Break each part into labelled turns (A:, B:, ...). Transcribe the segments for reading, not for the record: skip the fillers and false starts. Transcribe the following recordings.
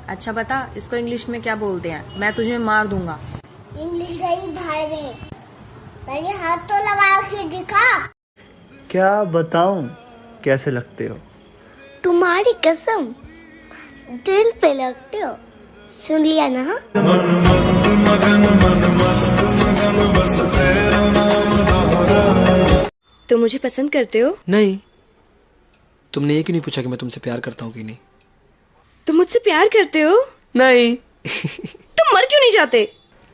A: अच्छा बता, इसको इंग्लिश में क्या बोलते हैं? मैं तुझे मार दूंगा।
B: इंग्लिश गई भाड़ में, पहले हाथ तो लगा के दिखा।
C: क्या बताऊं कैसे लगते हो?
B: तुम्हारी कसम दिल पे लगते हो, सुन लिया ना?
A: तुम मुझे पसंद करते हो?
D: नहीं। तुमने ये क्यों नहीं पूछा कि मैं तुमसे प्यार करता हूँ कि नहीं?
A: तुम मुझसे प्यार करते हो?
D: नहीं।
A: तुम मर क्यों नहीं जाते?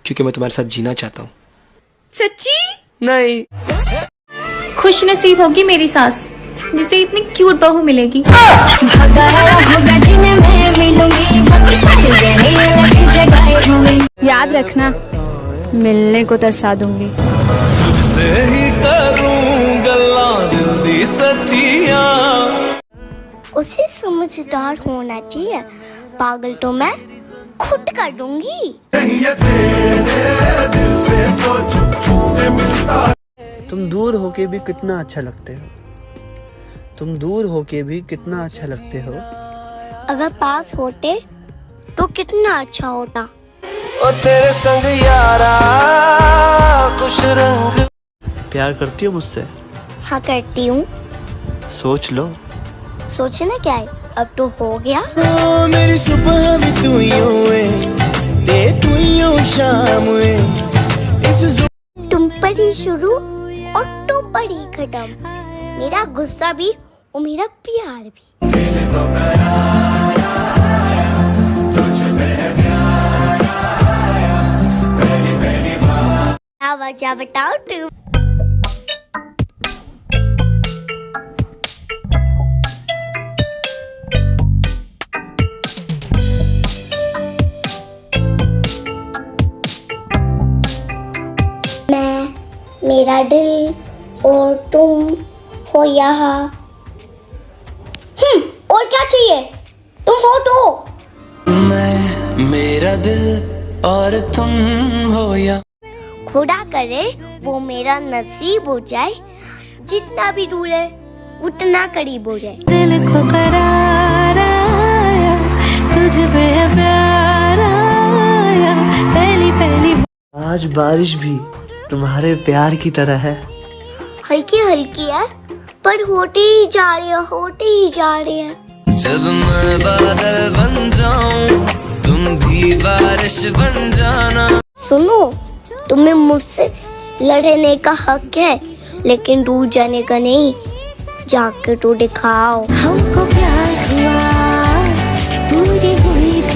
D: क्योंकि मैं तुम्हारे साथ जीना चाहता हूँ।
A: सच्ची?
D: नहीं।
E: खुश नसीब होगी मेरी सास जिसे इतनी क्यूट बहू मिलेगी।
F: याद रखना, मिलने को तरसा दूंगी।
C: तुझसे ही करूं गल्लां दिल दी सच्चियां।
B: उसे समझदार होना चाहिए, पागल तो मैं खुद कर दूंगी।
C: तुम दूर होके भी कितना अच्छा लगते हो। तुम दूर होके भी कितना अच्छा लगते हो।
B: अगर पास होते तो कितना अच्छा होता।
D: ओ तेरे संग यारा खुश रंग।
C: प्यार करती हो मुझसे?
B: हाँ करती हूँ।
C: सोच लो।
B: सोचना क्या है, अब तो हो गया।
G: ओ मेरी सुबह भी तू ही शाम
B: तुम पर ही शुरू और तुम पर ही खत्म, मेरा गुस्सा भी और मेरा प्यार भी। क्या वजह बताओ तुम? मैं, मेरा दिल और तुम हो यहाँ। और क्या चाहिए? तुम हो तो।
G: मैं, मेरा दिल और तुम हो या।
B: खुदा करे वो मेरा नसीब हो जाए, जितना भी दूर है उतना करीब हो जाए।
F: दिल को करार आया, तुझ पे प्यार आया, पहली पहली।
C: आज बारिश भी तुम्हारे प्यार की तरह है।
B: हल्की हल्की है पर होती ही जा रही है, होती ही जा रही है।
G: जब मैं बादल बन जाऊं तुम भी बारिश बन जाना।
B: सुनो, तुम्हें मुझसे लड़ने का हक है, लेकिन दूर जाने का नहीं। जाकर तो दिखाओ।
F: हमको प्यार हुआ